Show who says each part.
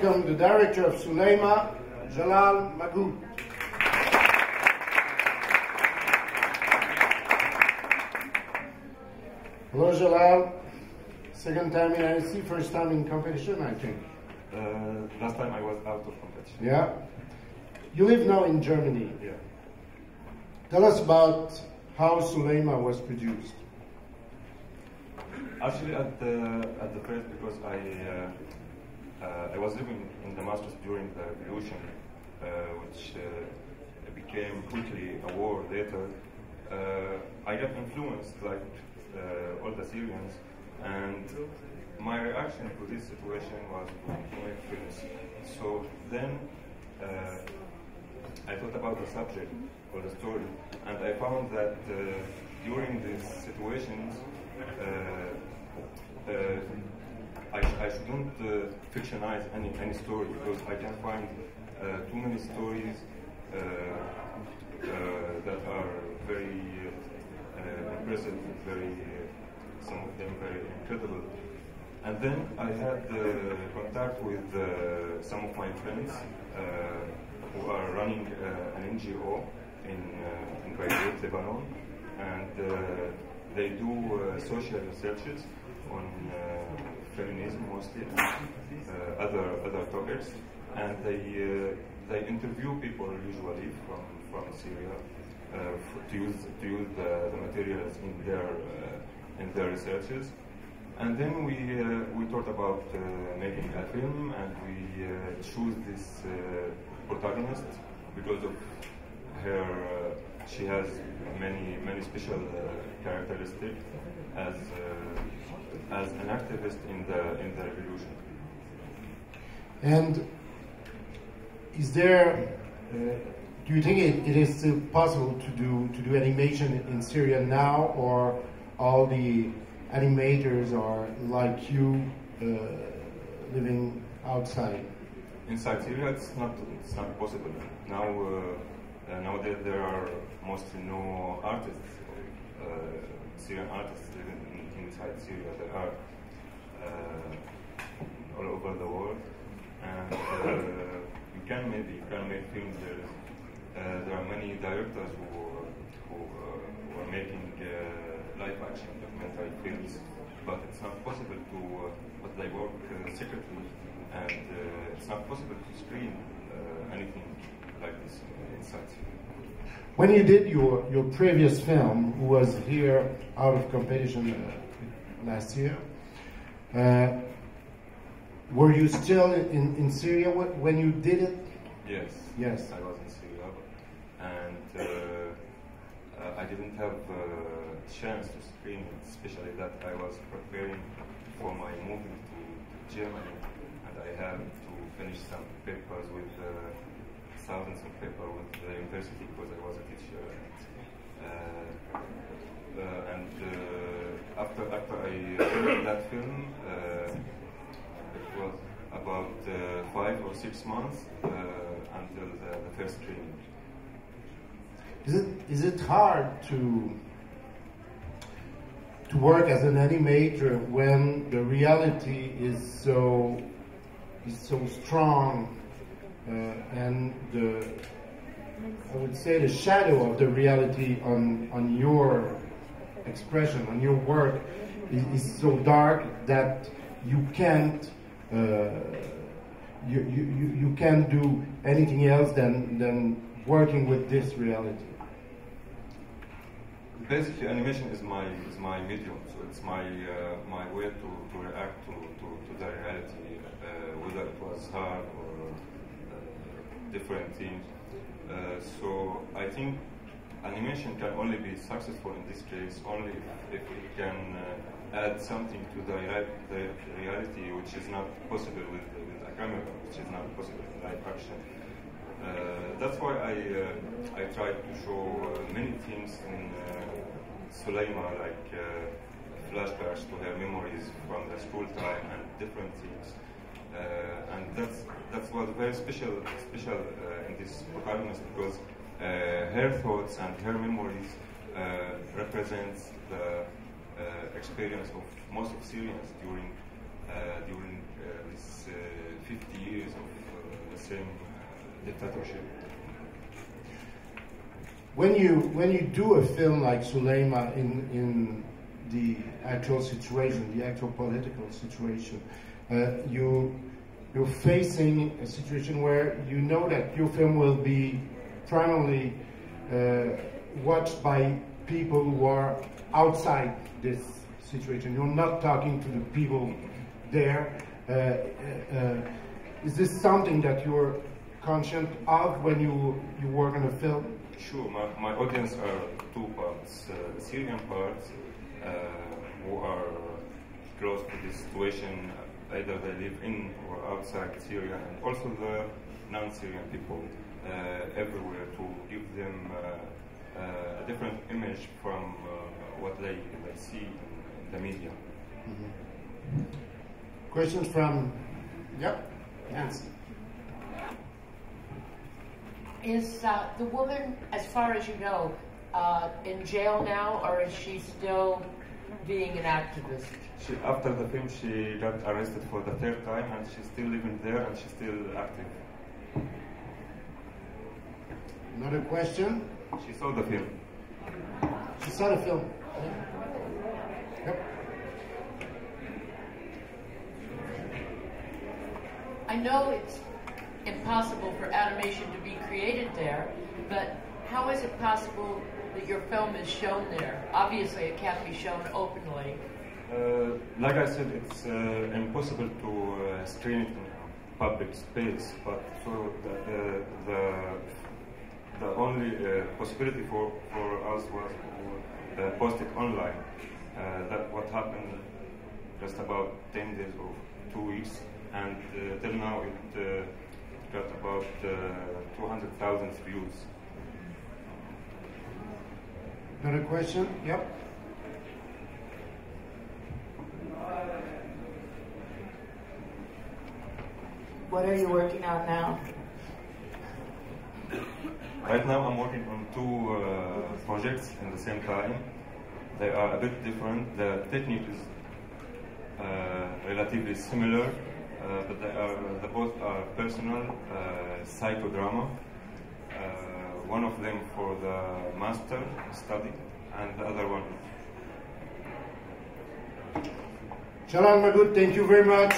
Speaker 1: welcome the director of Suleyma, Jalal Magoud. Hello, Jalal. Second time in IC, first time in competition, I think.
Speaker 2: Last time I was out of competition.
Speaker 1: Yeah. You live now in Germany.
Speaker 2: Yeah.
Speaker 1: Tell us about how Suleyma was produced.
Speaker 2: Actually, at the first, because I was living in Damascus during the revolution, which became quickly a war later. I got influenced like all the Syrians, and my reaction to this situation was to make films. So then I thought about the subject or the story, and I found that during these situations I shouldn't fictionize any story, because I can find too many stories that are very impressive, some of them very incredible. And then I had contact with some of my friends who are running an NGO in Beirut, Lebanon, and they do social researches on feminism mostly, and other topics, and they interview people usually from Syria to use the materials in their researches. And then we thought about making a film, and we choose this protagonist because of her. She has many special characteristics as an activist in the revolution.
Speaker 1: And is there? Do you think it is still possible to do animation in Syria now, or all the animators are like you, living outside?
Speaker 2: Inside Syria, it's not possible now. Nowadays there are mostly no artists, Syrian artists living inside Syria. There are all over the world, and you can make films. There are many directors who are making live action documentary films, but it's not possible to. But they work secretly, and it's not possible to screen anything like this inside.
Speaker 1: When you did your previous film, who was here out of competition last year, were you still in Syria when you did it?
Speaker 2: Yes.
Speaker 1: Yes.
Speaker 2: I was in Syria, and I didn't have a chance to screen it, especially that I was preparing for my moving to Germany, and I had to finish some papers with thousands of papers with the university, because I was a teacher. And after I finished that film, it was about 5 or 6 months until the first screening.
Speaker 1: Is it hard to work as an animator when the reality is so strong, and I would say the shadow of the reality on your expression, on your work, is so dark that you can't you can't do anything else than working with this reality?
Speaker 2: Basically, animation is my medium, so it's my way to react to the reality, whether it was hard or different things. So I think animation can only be successful in this case only if it can add something to the reality, which is not possible with a camera, which is not possible in live action. That's why I tried to show many things in Suleyma, like flashbacks to her memories from the school time and different things. And that's what very special in this protagonist, because her thoughts and her memories represents the experience of most of Syrians during this 50 years same dictatorship.
Speaker 1: When you do a film like Suleyma in the actual situation, the actual political situation, you're facing a situation where you know that your film will be primarily watched by people who are outside this situation. You're not talking to the people there. Is this something that you're conscious of when you work on a film?
Speaker 2: Sure, my audience are two parts. Syrian parts who are close to this situation, either they live in or outside Syria, and also the non-Syrian people everywhere, to give them a different image from what they see in the media.
Speaker 1: Mm-hmm. Questions from, yep, Nancy.
Speaker 3: Is the woman, as far as you know, in jail now, or is she still being an activist?
Speaker 2: After the film, she got arrested for the third time, and she's still living there, and she's still active.
Speaker 1: Another question?
Speaker 2: She saw the film.
Speaker 1: She saw the film. Yep.
Speaker 3: I know it's impossible for animation to be created there, but how is it possible that your film is shown there? Obviously, it can't be shown openly.
Speaker 2: Like I said, it's impossible to screen it in public space, but so the only possibility for us was to post it online. That what happened just about 10 days or 2 weeks, and till now it got about 200,000 views.
Speaker 1: Another question? Yep.
Speaker 4: What are you working on now?
Speaker 2: Right now I'm working on two projects at the same time. They are a bit different. The technique is relatively similar, but they both are personal psychodrama. One of them for the master study, and the other one.
Speaker 1: Jalal Mahmoud, thank you very much.